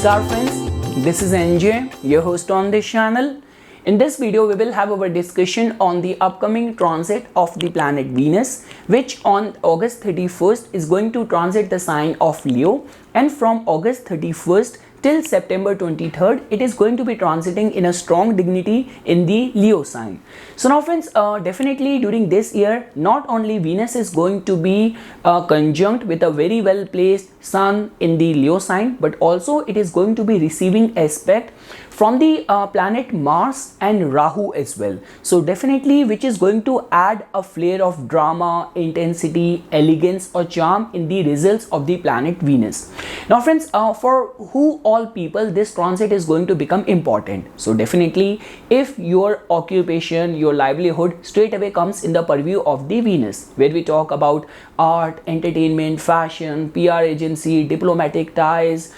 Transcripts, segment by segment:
Namaskar friends, this is NJ, your host on this channel. In this video, we will have our discussion on the upcoming transit of the planet Venus, which on August 31st is going to transit the sign of Leo, and from August 31st till September 23rd, it is going to be transiting in a strong dignity in the Leo sign. So now friends, definitely during this year, not only Venus is going to be conjunct with a very well placed Sun in the Leo sign, but also it is going to be receiving aspect from the planet Mars and Rahu as well. So definitely, which is going to add a flair of drama, intensity, elegance or charm in the results of the planet Venus. Now friends, for who all people this transit is going to become important. So definitely, if your occupation, your livelihood straight away comes in the purview of the Venus, where we talk about art, entertainment, fashion, PR agency, diplomatic ties,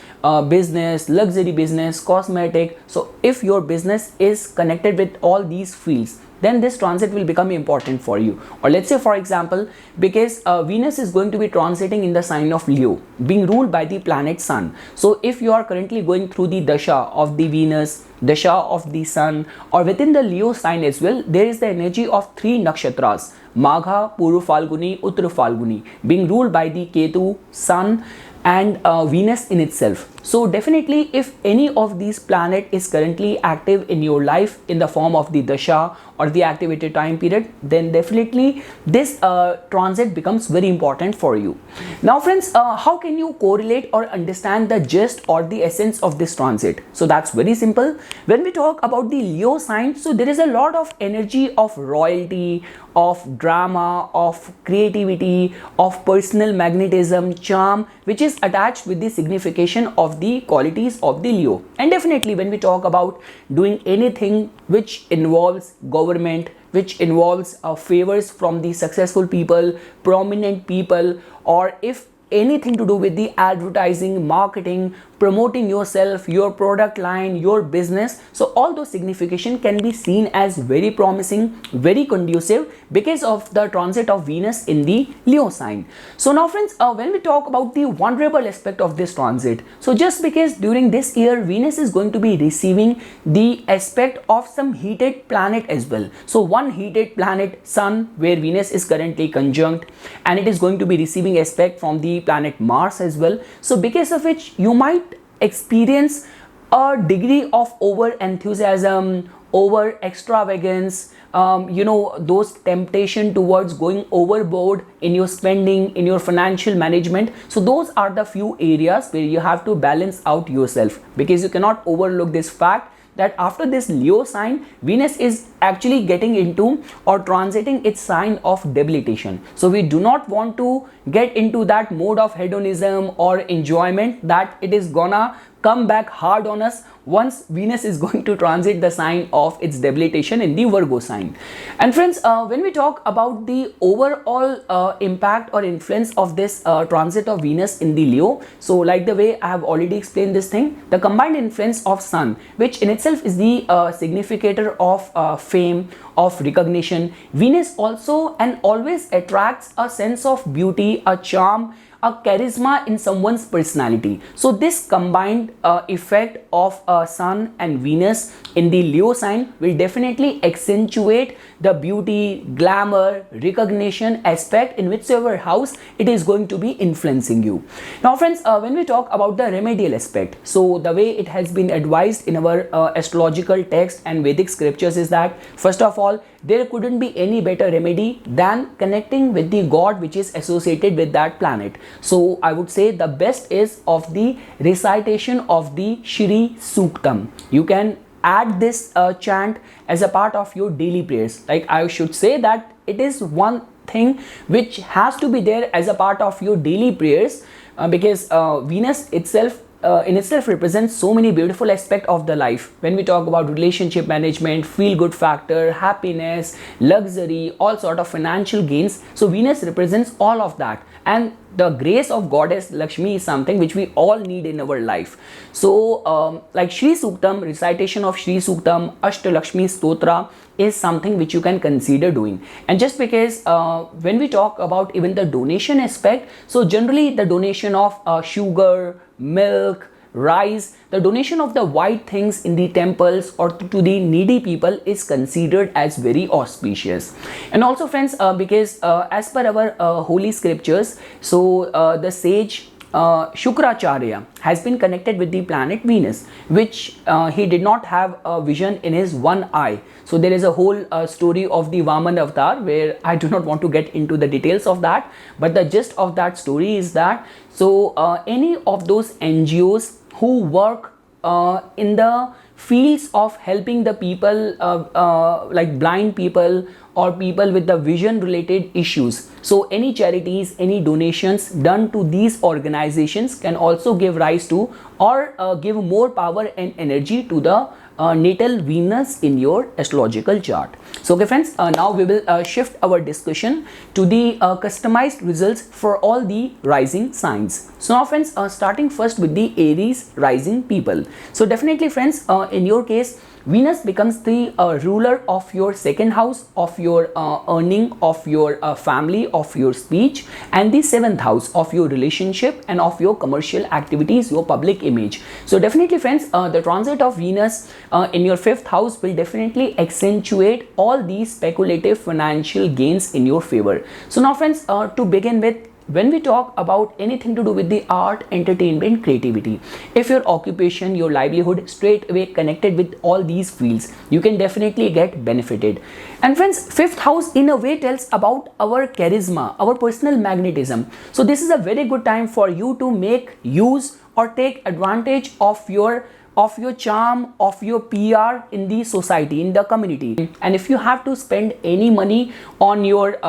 business, luxury business, cosmetic. So if your business is connected with all these fields, then this transit will become important for you. Or let's say, for example, because Venus is going to be transiting in the sign of Leo, being ruled by the planet Sun. So if you are currently going through the dasha of the Venus, dasha of the Sun, or within the Leo sign as well, there is the energy of three nakshatras, Magha, Purva Falguni, Uttara Falguni, being ruled by the Ketu, Sun and Venus in itself. So definitely, if any of these planet is currently active in your life in the form of the dasha or the activated time period, then definitely this transit becomes very important for you. Now friends, how can you correlate or understand the gist or the essence of this transit? So that's very simple. When we talk about the Leo sign, so there is a lot of energy of royalty, of drama, of creativity, of personal magnetism, charm, which is attached with the signification of the qualities of the Leo. And definitely when we talk about doing anything which involves government, which involves favors from the successful people, prominent people, or if anything to do with the advertising, marketing, promoting yourself, your product line, your business, so all those signification can be seen as very promising, very conducive because of the transit of Venus in the Leo sign. So now friends, when we talk about the vulnerable aspect of this transit, so just because during this year Venus is going to be receiving the aspect of some heated planet as well. So one heated planet Sun, where Venus is currently conjunct, and it is going to be receiving aspect from the planet Mars as well. So because of which you might experience a degree of over enthusiasm, over extravagance, those temptation towards going overboard in your spending, in your financial management. So those are the few areas where you have to balance out yourself, because you cannot overlook this fact that after this Leo sign, Venus is actually getting into or transiting its sign of debilitation. So we do not want to get into that mode of hedonism or enjoyment that it is gonna come back hard on us once Venus is going to transit the sign of its debilitation in the Virgo sign. And friends, when we talk about the overall impact or influence of this transit of Venus in the Leo, so like the way I have already explained this thing, the combined influence of Sun, which in itself is the significator of fame, of recognition. Venus also and always attracts a sense of beauty, a charm, a charisma in someone's personality. So this combined effect of Sun and Venus in the Leo sign will definitely accentuate the beauty, glamour, recognition aspect in whichever house it is going to be influencing you. Now friends, when we talk about the remedial aspect, so the way it has been advised in our astrological text and Vedic scriptures is that first of all, there couldn't be any better remedy than connecting with the god which is associated with that planet. So I would say the best is of the recitation of the Shri Suktam. You can add this chant as a part of your daily prayers. Like I should say that it is one thing which has to be there as a part of your daily prayers, because Venus itself in itself represents so many beautiful aspects of the life. When we talk about relationship management, feel good factor, happiness, luxury, all sort of financial gains, so Venus represents all of that, and the grace of goddess Lakshmi is something which we all need in our life. So like Shri Suktam, recitation of Shri Suktam, Ashtalakshmi Stotra is something which you can consider doing. And just because when we talk about even the donation aspect, so generally the donation of sugar, milk, rice, the donation of the white things in the temples or to the needy people is considered as very auspicious. And also friends, because as per our holy scriptures, so the sage Shukracharya has been connected with the planet Venus, which he did not have a vision in his one eye. So there is a whole story of the Vaman avatar, where I do not want to get into the details of that, but the gist of that story is that so any of those NGOs who work in the fields of helping the people like blind people or people with the vision related issues, so any charities, any donations done to these organizations can also give rise to or give more power and energy to the natal Venus in your astrological chart. So okay friends, now we will shift our discussion to the customized results for all the rising signs. So now friends, starting first with the Aries rising people. So definitely friends, in your case Venus becomes the ruler of your second house, of your earning, of your family, of your speech, and the seventh house of your relationship and of your commercial activities, your public image. So definitely friends, the transit of Venus in your fifth house will definitely accentuate all these speculative financial gains in your favor. So now friends, to begin with, when we talk about anything to do with the art, entertainment, creativity, if your occupation, your livelihood straight away connected with all these fields, you can definitely get benefited. And friends, fifth house in a way tells about our charisma, our personal magnetism. So this is a very good time for you to make use or take advantage of your charm, of your PR in the society, in the community. And if you have to spend any money on your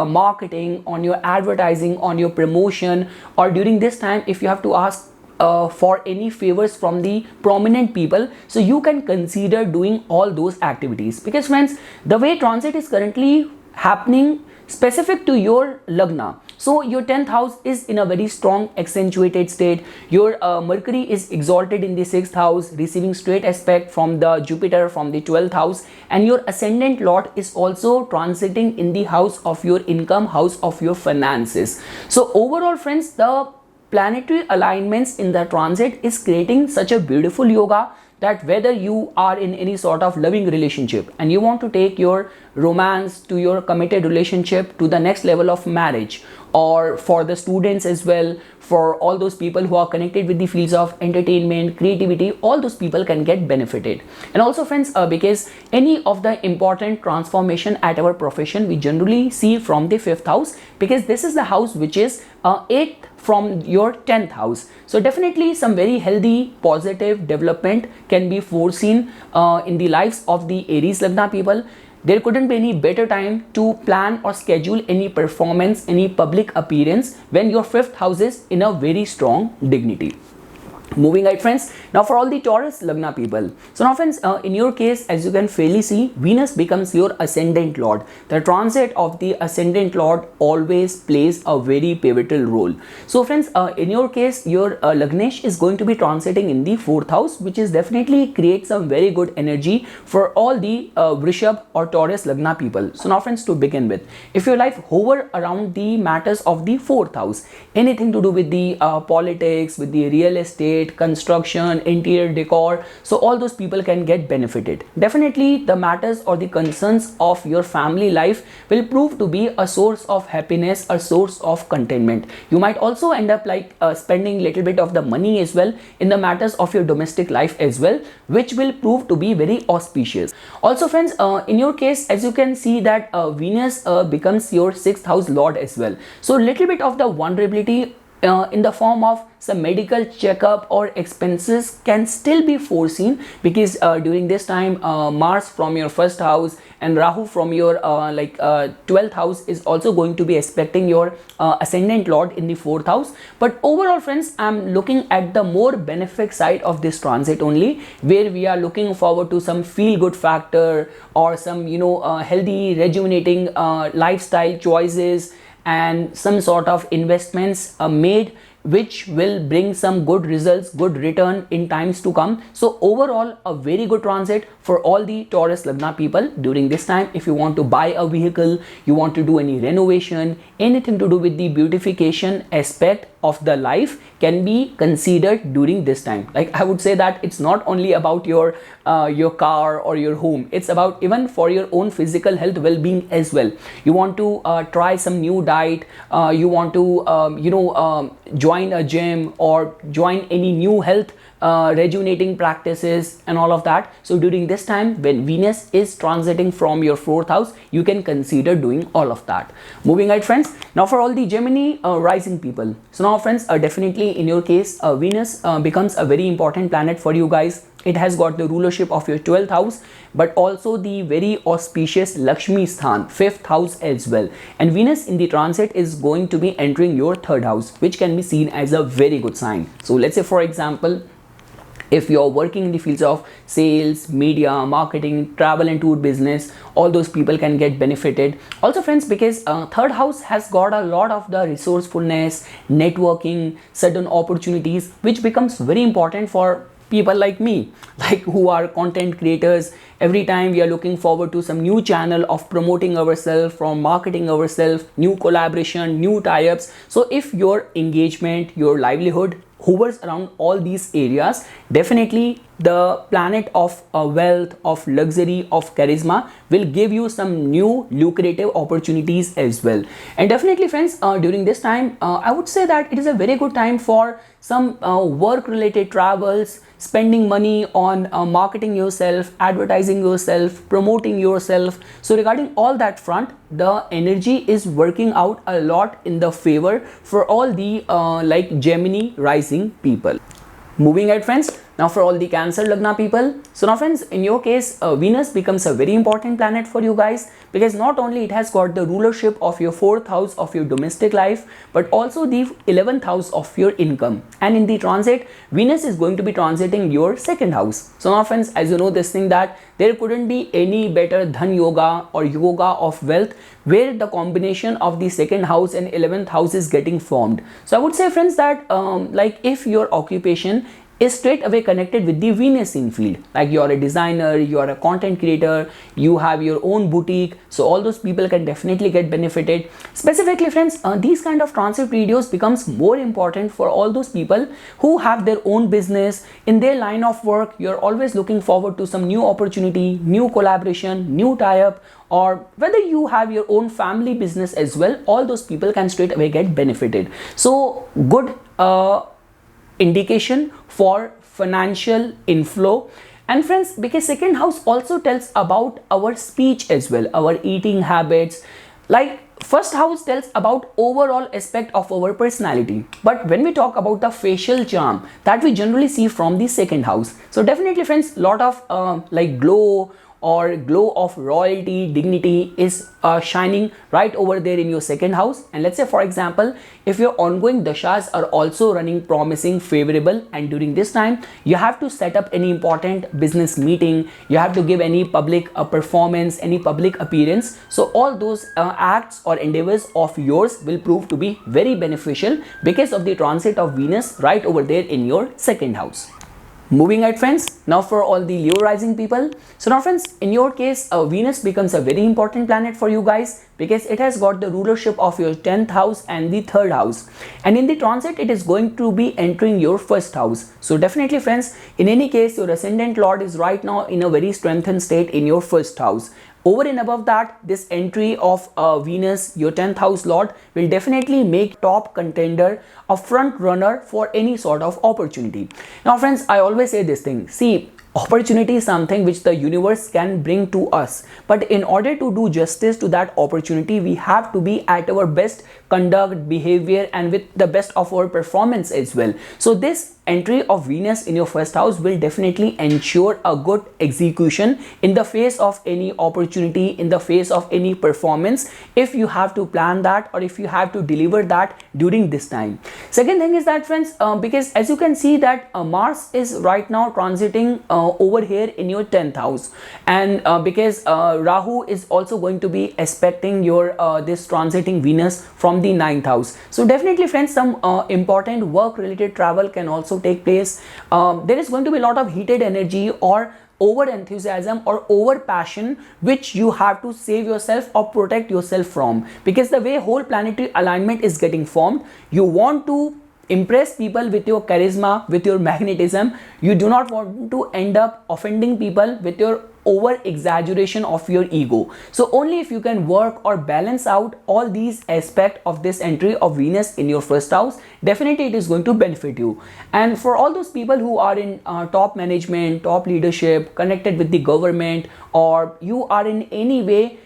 marketing, on your advertising, on your promotion, or during this time if you have to ask for any favors from the prominent people, so you can consider doing all those activities. Because friends, the way transit is currently happening specific to your lagna, so your 10th house is in a very strong accentuated state. Your Mercury is exalted in the 6th house, receiving straight aspect from the Jupiter from the 12th house, and your ascendant lord is also transiting in the house of your income, house of your finances. So overall friends, the planetary alignments in the transit is creating such a beautiful yoga that whether you are in any sort of loving relationship and you want to take your romance to your committed relationship to the next level of marriage, or for the students as well, for all those people who are connected with the fields of entertainment, creativity, all those people can get benefited. And also friends, because any of the important transformation at our profession we generally see from the 5th house, because this is the house which is 8th from your 10th house. So definitely some very healthy positive development can be foreseen in the lives of the Aries Lagna people. There couldn't be any better time to plan or schedule any performance, any public appearance when your 5th house is in a very strong dignity. Moving right friends, now for all the Taurus Lagna people. So now friends, in your case, as you can fairly see, Venus becomes your ascendant lord. The transit of the ascendant lord always plays a very pivotal role. So friends, in your case, your Lagnesh is going to be transiting in the 4th house, which is definitely creates some very good energy for all the Vrishab or Taurus Lagna people. So now friends, to begin with, if your life hover around the matters of the 4th house, anything to do with the politics, with the real estate, construction, interior decor, so all those people can get benefited. Definitely the matters or the concerns of your family life will prove to be a source of happiness, a source of contentment. You might also end up like spending little bit of the money as well in the matters of your domestic life as well, which will prove to be very auspicious. Also friends, in your case, as you can see that Venus becomes your 6th house lord as well. So little bit of the vulnerability in the form of some medical checkup or expenses can still be foreseen, because during this time Mars from your 1st house and Rahu from your 12th house is also going to be expecting your ascendant lord in the 4th house. But overall friends, I'm looking at the more benefic side of this transit only, where we are looking forward to some feel good factor or some healthy rejuvenating lifestyle choices and some sort of investments made which will bring some good results, good return in times to come. So overall, a very good transit for all the Taurus Lagna people during this time. If you want to buy a vehicle, you want to do any renovation, anything to do with the beautification aspect, of the life can be considered during this time. Like I would say that it's not only about your car or your home, it's about even for your own physical health well-being as well. You want to try some new diet, you want to join a gym or join any new health rejuvenating practices and all of that. So during this time when Venus is transiting from your 4th house, you can consider doing all of that. Moving ahead friends, now for all the Gemini rising people. So now friends, definitely in your case Venus becomes a very important planet for you guys. It has got the rulership of your 12th house, but also the very auspicious Lakshmi Sthan, 5th house as well. And Venus in the transit is going to be entering your 3rd house, which can be seen as a very good sign. So let's say for example, if you're working in the fields of sales, media, marketing, travel and tour business, all those people can get benefited. Also friends, because 3rd house has got a lot of the resourcefulness, networking, certain opportunities, which becomes very important for people like me, like who are content creators. Every time we are looking forward to some new channel of promoting ourselves, from marketing ourselves, new collaboration, new tie-ups. So if your engagement, your livelihood hovers around all these areas, definitely the planet of wealth, of luxury, of charisma will give you some new lucrative opportunities as well. And definitely friends, during this time I would say that it is a very good time for some work related travels, spending money on marketing yourself, advertising yourself, promoting yourself. So regarding all that front, the energy is working out a lot in the favor for all the like Gemini rising people. Moving ahead friends, now for all the Cancer Lagna people. So now friends, in your case Venus becomes a very important planet for you guys, because not only it has got the rulership of your 4th house of your domestic life, but also the 11th house of your income. And in the transit, Venus is going to be transiting your 2nd house. So now friends, as you know this thing, that there couldn't be any better dhan yoga or yoga of wealth where the combination of the 2nd house and 11th house is getting formed. So I would say friends that like if your occupation is straight away connected with the Venus in field, like you are a designer, you are a content creator, you have your own boutique, so all those people can definitely get benefited. Specifically friends, these kind of transit videos becomes more important for all those people who have their own business in their line of work. You're always looking forward to some new opportunity, new collaboration, new tie-up, or whether you have your own family business as well, all those people can straight away get benefited. So good indication for financial inflow. And friends, because 2nd house also tells about our speech as well, our eating habits. Like 1st house tells about overall aspect of our personality, but when we talk about the facial charm, that we generally see from the 2nd house. So definitely friends, lot of like glow or glow of royalty, dignity is shining right over there in your 2nd house. And let's say for example, if your ongoing dashas are also running promising, favorable, and during this time you have to set up any important business meeting, you have to give any public performance, any public appearance, so all those acts or endeavors of yours will prove to be very beneficial because of the transit of Venus right over there in your 2nd house. Moving ahead friends, now for all the Leo rising people. So now friends, in your case Venus becomes a very important planet for you guys, because it has got the rulership of your 10th house and the 3rd house, and in the transit it is going to be entering your 1st house. So definitely friends, in any case your ascendant lord is right now in a very strengthened state in your 1st house. Over and above that, this entry of Venus, your 10th house lord, will definitely make top contender a front runner for any sort of opportunity. Now friends, I always say this thing, see, opportunity is something which the universe can bring to us, but in order to do justice to that opportunity, we have to be at our best conduct, behavior, and with the best of our performance as well. So this entry of Venus in your 1st house will definitely ensure a good execution in the face of any opportunity, in the face of any performance, if you have to plan that or if you have to deliver that during this time. Second thing is that friends, because as you can see that Mars is right now transiting over here in your 10th house, and because Rahu is also going to be aspecting your this transiting Venus from the 9th house. So definitely friends, some important work related travel can also take place. There is going to be a lot of heated energy or over enthusiasm or over passion which you have to save yourself or protect yourself from, because the way whole planetary alignment is getting formed, you want to impress people with your charisma, with your magnetism. You do not want to end up offending people with your over exaggeration of your ego. So only if you can work or balance out all these aspects of this entry of Venus in your first house, definitely it is going to benefit you. And for all those people who are in top management, top leadership, connected with the government, or you are in any way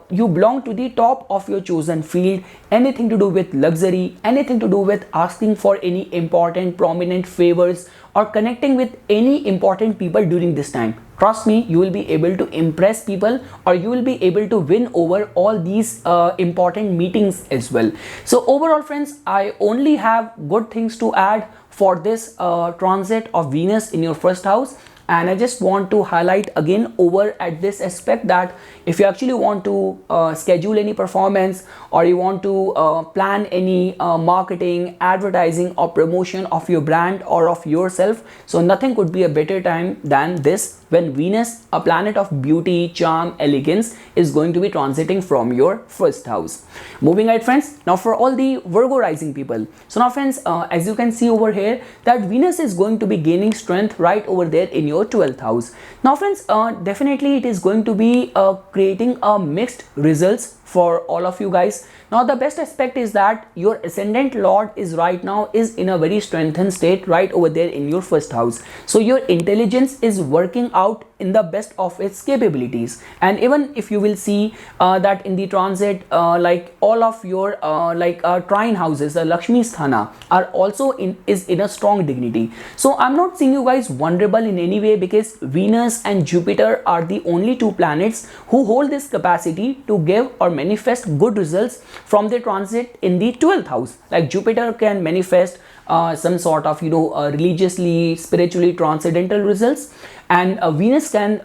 you belong to the top of your chosen field, anything to do with luxury, anything to do with asking for any important prominent favors, or connecting with any important people during this time, trust me, you will be able to impress people, or you will be able to win over all these important meetings as well. So overall friends, I only have good things to add for this transit of Venus in your first house. And I just want to highlight again over at this aspect that if you actually want to schedule any performance, or you want to plan any marketing, advertising, or promotion of your brand or of yourself, so nothing could be a better time than this, when Venus, a planet of beauty, charm, elegance, is going to be transiting from your first house. Moving ahead friends, now for all the Virgo rising people. So now friends, as you can see over here, that Venus is going to be gaining strength right over there in your 12th house. Now friends, definitely it is going to be creating a mixed results for all of you guys. Now the best aspect is that your ascendant lord is right now is in a very strengthened state right over there in your first house. So your intelligence is working out in the best of its capabilities. And even if you will see that in the transit, like all of your trine houses, the Lakshmi Sthana, are also in a strong dignity. So I'm not seeing you guys vulnerable in any way, because Venus and Jupiter are the only two planets who hold this capacity to give or manifest good results from their transit in the 12th house. Like Jupiter can manifest some sort of religiously, spiritually transcendental results, and Venus can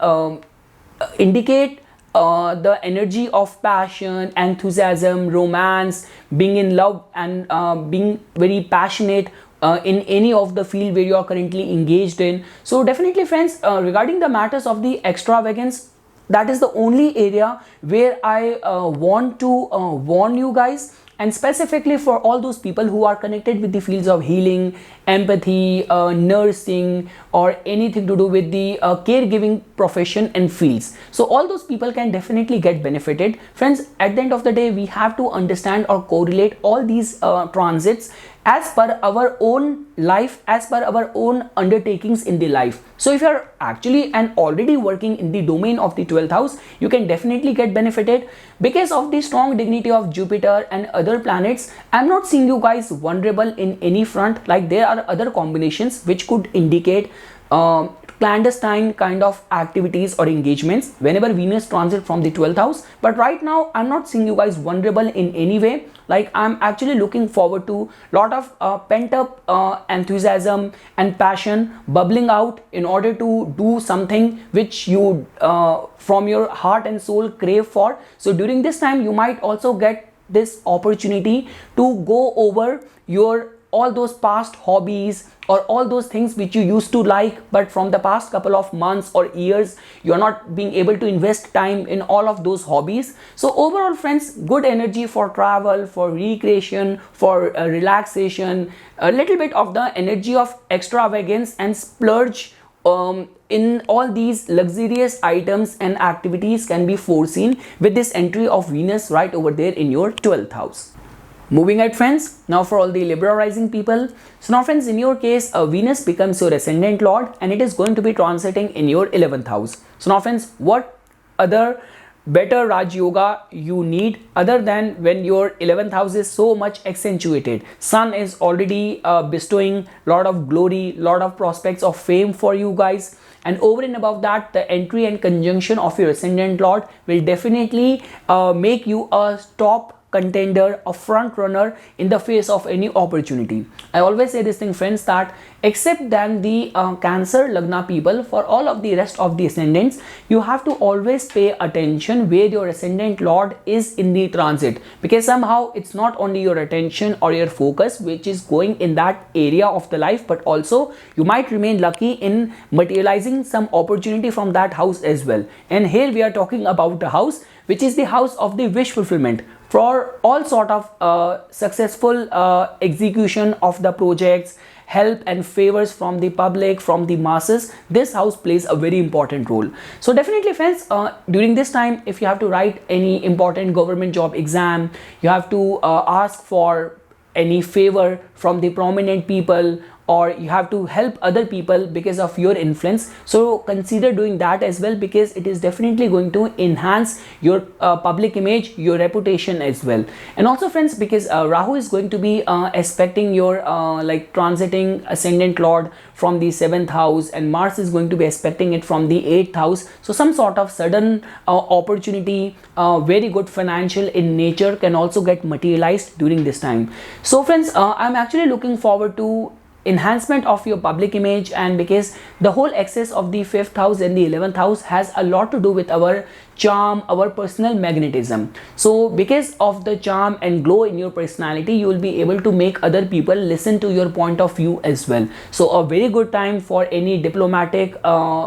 indicate the energy of passion, enthusiasm, romance, being in love, and being very passionate in any of the field where you are currently engaged in. So definitely friends, regarding the matters of the extravagance, that is the only area where I want to warn you guys, and specifically for all those people who are connected with the fields of healing, empathy, nursing, or anything to do with the caregiving profession and fields. So all those people can definitely get benefited. Friends, at the end of the day, we have to understand or correlate all these transits as per our own life, as per our own undertakings in the life. So if you are actually and already working in the domain of the 12th house, you can definitely get benefited because of the strong dignity of Jupiter and other planets. I'm not seeing you guys vulnerable in any front. Like there are other combinations which could indicate clandestine kind of activities or engagements whenever Venus transit from the 12th house. But right now I'm not seeing you guys vulnerable in any way. Like I'm actually looking forward to lot of pent up enthusiasm and passion bubbling out in order to do something which you from your heart and soul crave for. So during this time you might also get this opportunity to go over your all those past hobbies or all those things which you used to like, but from the past couple of months or years you are not being able to invest time in all of those hobbies. So overall friends, good energy for travel, for recreation, for relaxation, a little bit of the energy of extravagance and splurge in all these luxurious items and activities can be foreseen with this entry of Venus right over there in your 12th house. Moving ahead friends, now for all the Libra rising people. So now friends, in your case, Venus becomes your ascendant lord and it is going to be transiting in your 11th house. So now friends, what other better Raj Yoga you need other than when your 11th house is so much accentuated? Sun is already bestowing lot of glory, lot of prospects of fame for you guys. And over and above that, the entry and conjunction of your ascendant lord will definitely make you a top contender, a front runner in the face of any opportunity. I always say this thing friends, that except than the Cancer Lagna people, for all of the rest of the ascendants, you have to always pay attention where your ascendant lord is in the transit, because somehow it's not only your attention or your focus which is going in that area of the life, but also you might remain lucky in materializing some opportunity from that house as well. And here we are talking about the house which is the house of the wish fulfillment. for all sort of successful execution of the projects, help and favors from the public, from the masses. This house plays a very important role. So definitely friends, during this time, if you have to write any important government job exam, you have to ask for any favor from the prominent people, or you have to help other people because of your influence, so consider doing that as well, because it is definitely going to enhance your public image, your reputation as well. And also friends, because Rahu is going to be aspecting your like transiting ascendant lord from the 7th house, and Mars is going to be aspecting it from the 8th house, so some sort of sudden opportunity, very good financial in nature, can also get materialized during this time. So friends, I'm actually looking forward to enhancement of your public image, and because the whole axis of the 5th house and the 11th house has a lot to do with our charm, our personal magnetism. So because of the charm and glow in your personality, you will be able to make other people listen to your point of view as well. So a very good time for any diplomatic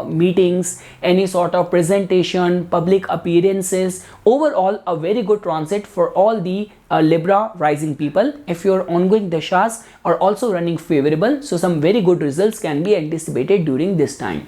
meetings, any sort of presentation, public appearances. Overall, a very good transit for all the Libra rising people. If your ongoing dashas are also running favorable, so some very good results can be anticipated during this time.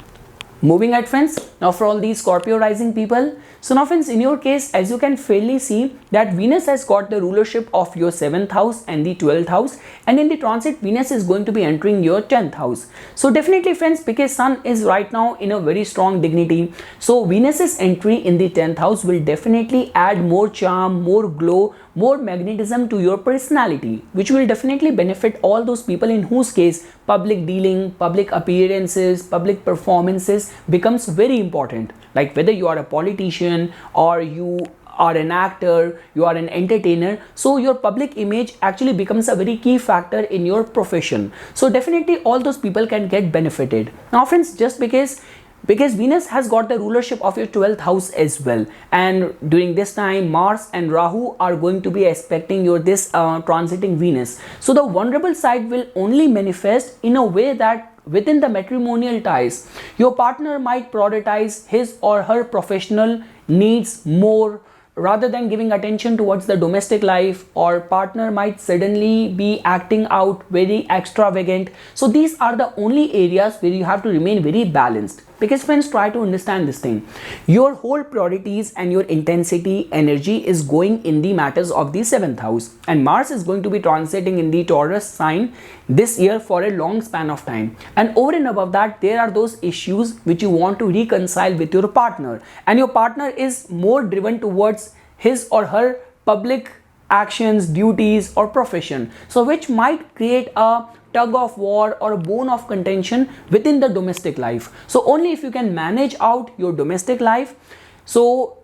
Moving ahead friends, now for all these Scorpio rising people, so now friends, in your case, as you can fairly see that Venus has got the rulership of your 7th house and the 12th house, and in the transit Venus is going to be entering your 10th house. So definitely friends, because Sun is right now in a very strong dignity, so Venus's entry in the 10th house will definitely add more charm, more glow, more magnetism to your personality, which will definitely benefit all those people in whose case public dealing, public appearances, public performances becomes very important. Like whether you are a politician or you are an actor, you are an entertainer, so your public image actually becomes a very key factor in your profession. So definitely all those people can get benefited. Now friends, just because Venus has got the rulership of your 12th house as well, and during this time Mars and Rahu are going to be aspecting your this transiting Venus, so the vulnerable side will only manifest in a way that within the matrimonial ties, your partner might prioritize his or her professional needs more rather than giving attention towards the domestic life, or partner might suddenly be acting out very extravagant. So these are the only areas where you have to remain very balanced. Because friends, try to understand this thing. Your whole priorities and your intensity, energy is going in the matters of the 7th house, and Mars is going to be transiting in the Taurus sign this year for a long span of time. And over and above that, there are those issues which you want to reconcile with your partner, and your partner is more driven towards his or her public actions, duties or profession, so which might create a tug of war or a bone of contention within the domestic life. So only if you can manage out your domestic life, so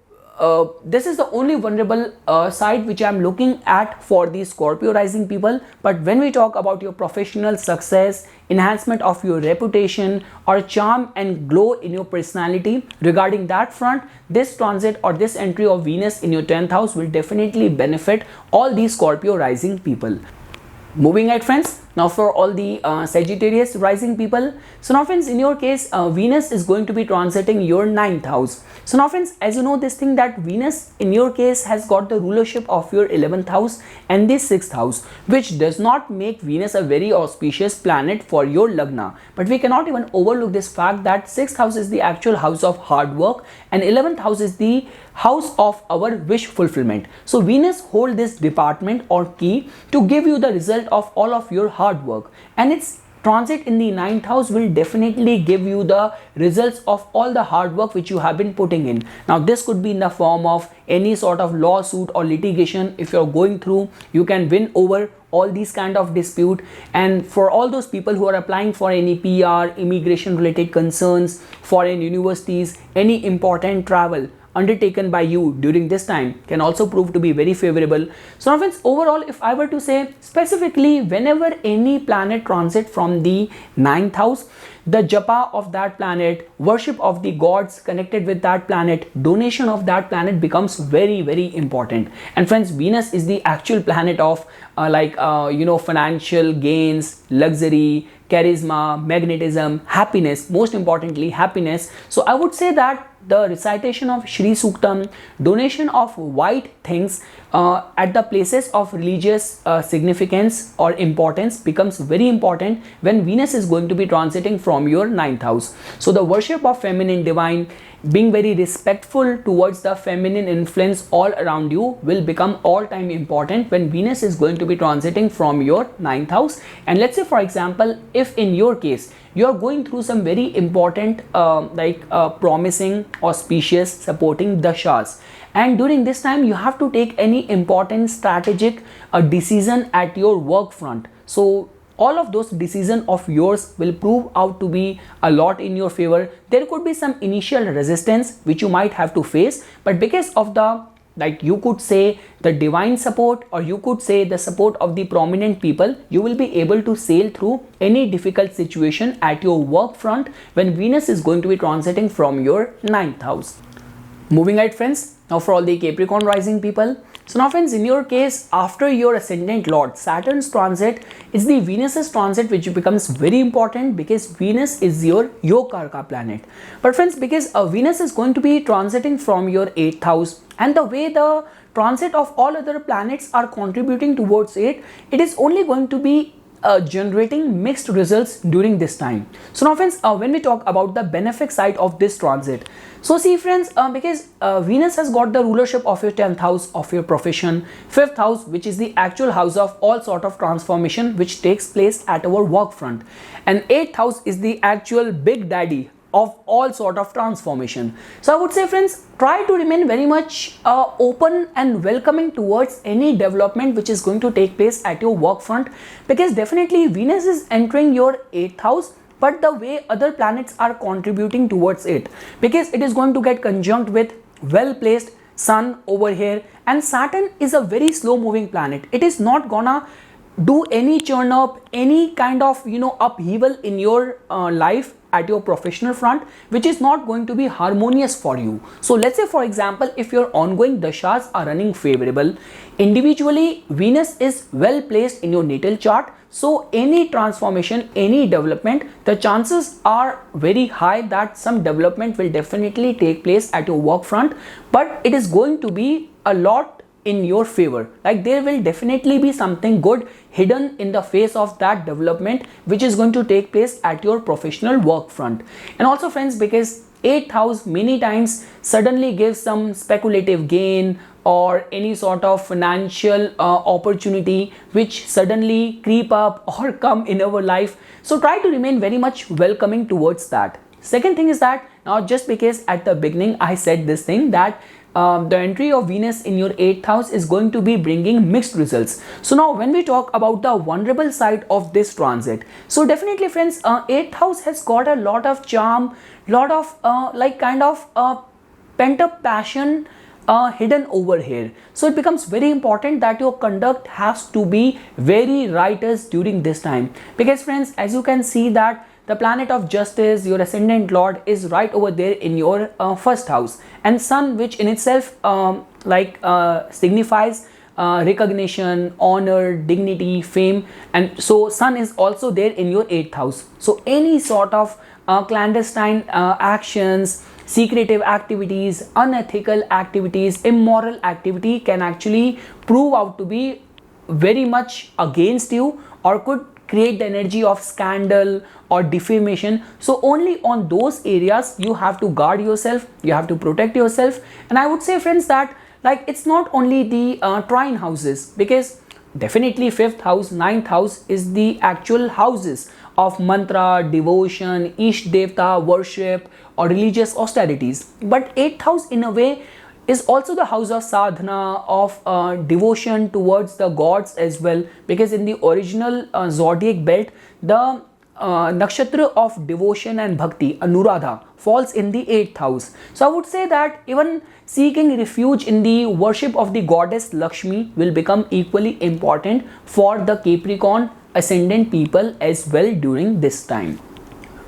this is the only vulnerable side which I am looking at for the Scorpio rising people. But when we talk about your professional success, enhancement of your reputation or charm and glow in your personality, regarding that front, this transit or this entry of Venus in your 10th house will definitely benefit all these Scorpio rising people. Moving ahead friends, now for all the Sagittarius rising people, so now friends, in your case Venus is going to be transiting your 9th house. So now friends, as you know this thing that Venus in your case has got the rulership of your 11th house and the 6th house, which does not make Venus a very auspicious planet for your Lagna. But we cannot even overlook this fact that 6th house is the actual house of hard work and 11th house is the house of our wish fulfillment. So Venus hold this department or key to give you the result of all of your hard work, and its transit in the 9th house will definitely give you the results of all the hard work which you have been putting in. Now this could be in the form of any sort of lawsuit or litigation. If you're going through, you can win over all these kind of dispute. And for all those people who are applying for any PR, immigration related concerns, foreign universities, any important travel undertaken by you during this time can also prove to be very favorable. So now friends, overall if I were to say specifically, whenever any planet transit from the 9th house, the japa of that planet, worship of the gods connected with that planet, donation of that planet becomes very, very important. And friends, Venus is the actual planet of financial gains, luxury, charisma, magnetism, happiness, most importantly happiness. So I would say that the recitation of Shri Suktam, donation of white things at the places of religious significance or importance becomes very important when Venus is going to be transiting from your 9th house. So the worship of feminine divine, being very respectful towards the feminine influence all around you will become all time important when Venus is going to be transiting from your 9th house. And let's say for example, if in your case you are going through some very important promising, auspicious, supporting dashas, and during this time you have to take any important strategic decision at your work front, so all of those decisions of yours will prove out to be a lot in your favor. There could be some initial resistance which you might have to face, but because of the, like you could say, the divine support, or you could say the support of the prominent people, you will be able to sail through any difficult situation at your work front when Venus is going to be transiting from your 9th house. Moving ahead friends, now for all the Capricorn rising people. So now friends, in your case, after your ascendant lord Saturn's transit, it's the Venus's transit which becomes very important, because Venus is your Yogarka planet. But friends, because Venus is going to be transiting from your 8th house, and the way the transit of all other planets are contributing towards it, it is only going to be generating mixed results during this time. So now friends, when we talk about the benefic side of this transit, so see friends, because Venus has got the rulership of your 10th house of your profession, 5th house which is the actual house of all sort of transformation which takes place at our work front, and 8th house is the actual big daddy of all sort of transformation. So I would say friends, try to remain very much open and welcoming towards any development which is going to take place at your work front, because definitely Venus is entering your 8th house, but the way other planets are contributing towards it, because it is going to get conjunct with well placed Sun over here, and Saturn is a very slow moving planet. It is not gonna do any churn up, any kind of upheaval in your life at your professional front, which is not going to be harmonious for you. So let's say for example, if your ongoing dashas are running favorable, individually Venus is well placed in your natal chart, so any transformation, any development, the chances are very high that some development will definitely take place at your work front, but it is going to be a lot in your favor. Like there will definitely be something good hidden in the face of that development which is going to take place at your professional work front. And also friends, because 8th house many times suddenly gives some speculative gain or any sort of financial opportunity which suddenly creep up or come in our life, so try to remain very much welcoming towards that. Second thing is that, now just because at the beginning I said this thing that the entry of Venus in your 8th house is going to be bringing mixed results. So now when we talk about the vulnerable side of this transit, so definitely friends, 8th house has got a lot of charm, lot of pent up passion hidden over here. So it becomes very important that your conduct has to be very righteous during this time, because friends, as you can see that the planet of justice, your ascendant lord, is right over there in your 1st house, and Sun, which in itself signifies recognition, honor, dignity, fame, and so Sun is also there in your 8th house. So any sort of clandestine actions, secretive activities, unethical activities, immoral activity can actually prove out to be very much against you, or could create the energy of scandal or defamation. So only on those areas you have to guard yourself, you have to protect yourself. And I would say friends that it's not only the trine houses, because definitely 5th house, 9th house is the actual houses of mantra, devotion, Ish Devta worship or religious austerities, but 8th house in a way is also the house of sadhana, of devotion towards the gods as well, because in the original zodiac belt, the nakshatra of devotion and bhakti, Anuradha, falls in the 8th house. So I would say that even seeking refuge in the worship of the goddess Lakshmi will become equally important for the Capricorn ascendant people as well during this time.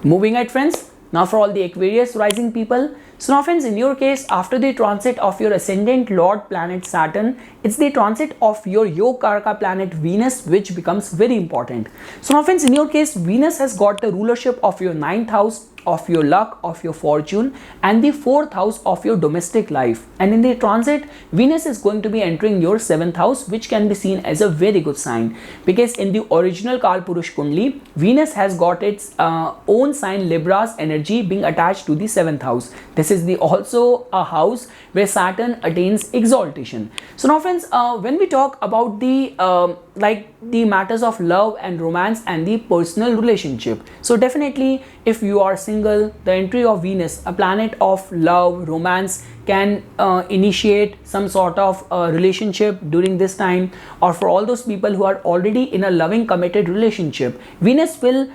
Moving ahead friends, now for all the Aquarius rising people. So now friends, in your case, after the transit of your ascendant lord planet Saturn, it's the transit of your Yogarka planet Venus which becomes very important. So now friends, in your case, Venus has got the rulership of your 9th house of your luck, of your fortune, and the 4th house of your domestic life. And in the transit, Venus is going to be entering your 7th house, which can be seen as a very good sign, because in the original Kalpurush Kundli, Venus has got its own sign Libra's energy being attached to the 7th house. This is the also a house where Saturn attains exaltation. So now friends, when we talk about the the matters of love and romance and the personal relationship, so definitely if you are single, the entry of Venus, a planet of love, romance, can initiate some sort of relationship during this time. Or for all those people who are already in a loving committed relationship, Venus will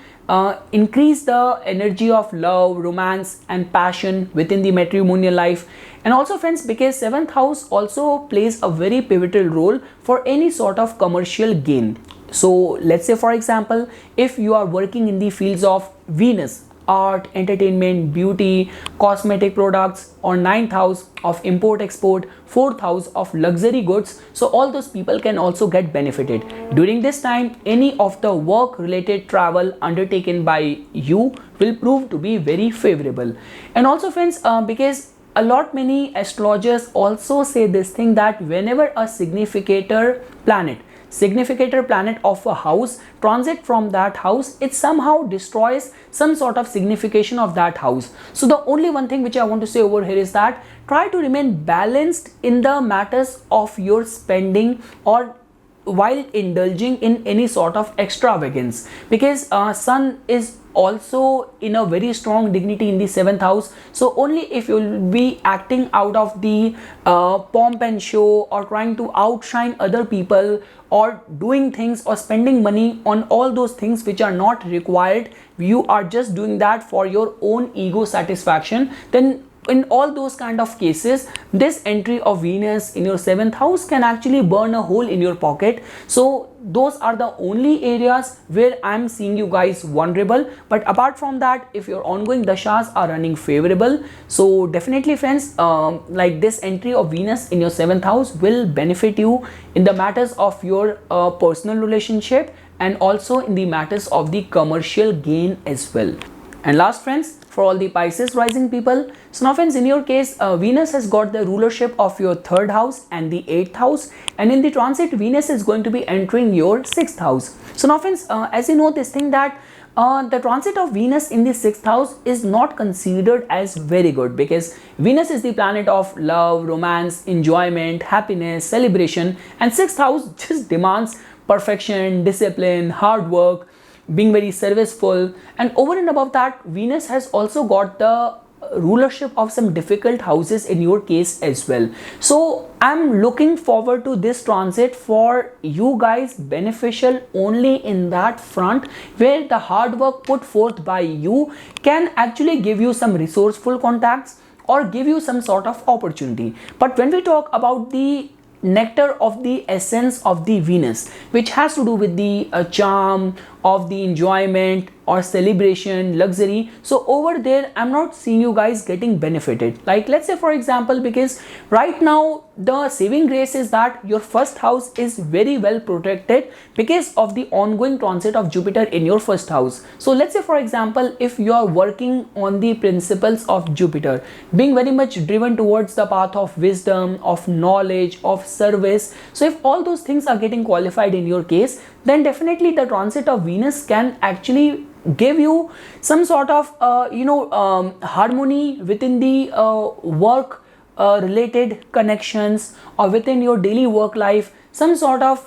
increase the energy of love, romance and passion within the matrimonial life. And also friends, because 7th house also plays a very pivotal role for any sort of commercial gain. So let's say for example, if you are working in the fields of Venus, art, entertainment, beauty, cosmetic products, or 9th house of import export, 4th house of luxury goods, so all those people can also get benefited. During this time, any of the work related travel undertaken by you will prove to be very favorable. And also friends, because a lot many astrologers also say this thing, that whenever a significator planet of a house transit from that house, it somehow destroys some sort of signification of that house. So the only one thing which I want to say over here is that try to remain balanced in the matters of your spending or while indulging in any sort of extravagance, because Sun is also in a very strong dignity in the 7th house. So only if you will be acting out of the pomp and show, or trying to outshine other people, or doing things or spending money on all those things which are not required, you are just doing that for your own ego satisfaction, then in all those kind of cases, this entry of Venus in your 7th house can actually burn a hole in your pocket. So those are the only areas where I'm seeing you guys vulnerable. But apart from that, if your ongoing dashas are running favorable, so definitely friends, like this entry of Venus in your 7th house will benefit you in the matters of your personal relationship, and also in the matters of the commercial gain as well. And last friends, for all the Pisces rising people, so now friends, in your case, Venus has got the rulership of your 3rd house and the 8th house, and in the transit, Venus is going to be entering your 6th house. So now friends, as you know this thing, that the transit of Venus in the 6th house is not considered as very good, because Venus is the planet of love, romance, enjoyment, happiness, celebration, and 6th house just demands perfection, discipline, hard work, being very serviceful. And over and above that, Venus has also got the rulership of some difficult houses in your case as well. So I'm looking forward to this transit for you guys, beneficial only in that front where the hard work put forth by you can actually give you some resourceful contacts or give you some sort of opportunity. But when we talk about the nectar of the essence of the Venus, which has to do with the charm of the enjoyment or celebration, luxury, so over there I'm not seeing you guys getting benefited. Like let's say for example, because right now the saving grace is that your 1st house is very well protected because of the ongoing transit of Jupiter in your 1st house. So let's say for example, if you are working on the principles of Jupiter, being very much driven towards the path of wisdom, of knowledge, of service, so if all those things are getting qualified in your case, then definitely the transit of Venus can actually give you some sort of harmony within the work related connections, or within your daily work life, some sort of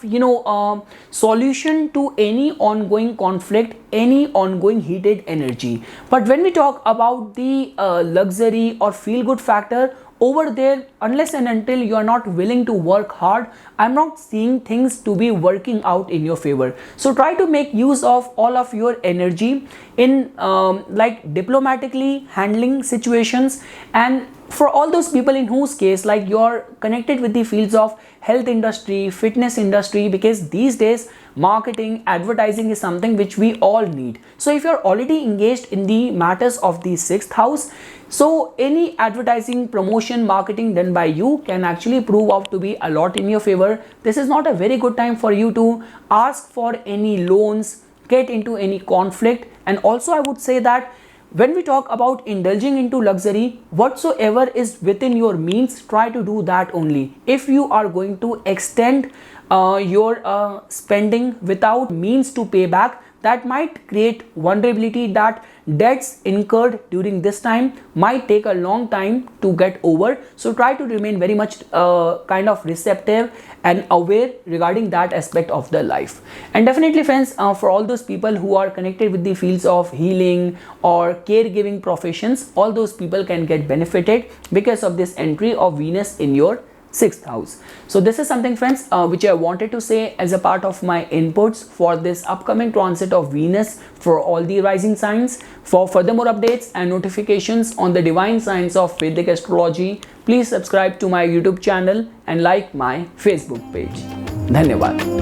solution to any ongoing conflict, any ongoing heated energy. But when we talk about the luxury or feel good factor, over there, unless and until you are not willing to work hard, I'm not seeing things to be working out in your favor. So try to make use of all of your energy in like diplomatically handling situations. And for all those people in whose case like you're connected with the fields of health industry, fitness industry, because these days marketing, advertising is something which we all need. So if you're already engaged in the matters of the 6th house, so any advertising, promotion, marketing done by you can actually prove out to be a lot in your favor. This is not a very good time for you to ask for any loans, get into any conflict. And also I would say that when we talk about indulging into luxury, whatsoever is within your means, try to do that only. If you are going to extend your spending without means to pay back, that might create vulnerability, that debts incurred during this time might take a long time to get over. So try to remain very much kind of receptive and aware regarding that aspect of the life. And definitely friends, for all those people who are connected with the fields of healing or caregiving professions, all those people can get benefited because of this entry of Venus in your 6th house. So this is something friends which I wanted to say as a part of my inputs for this upcoming transit of Venus for all the rising signs. For further more updates and notifications on the divine science of Vedic astrology, please subscribe to my YouTube channel and like my Facebook page. Dhanyavad.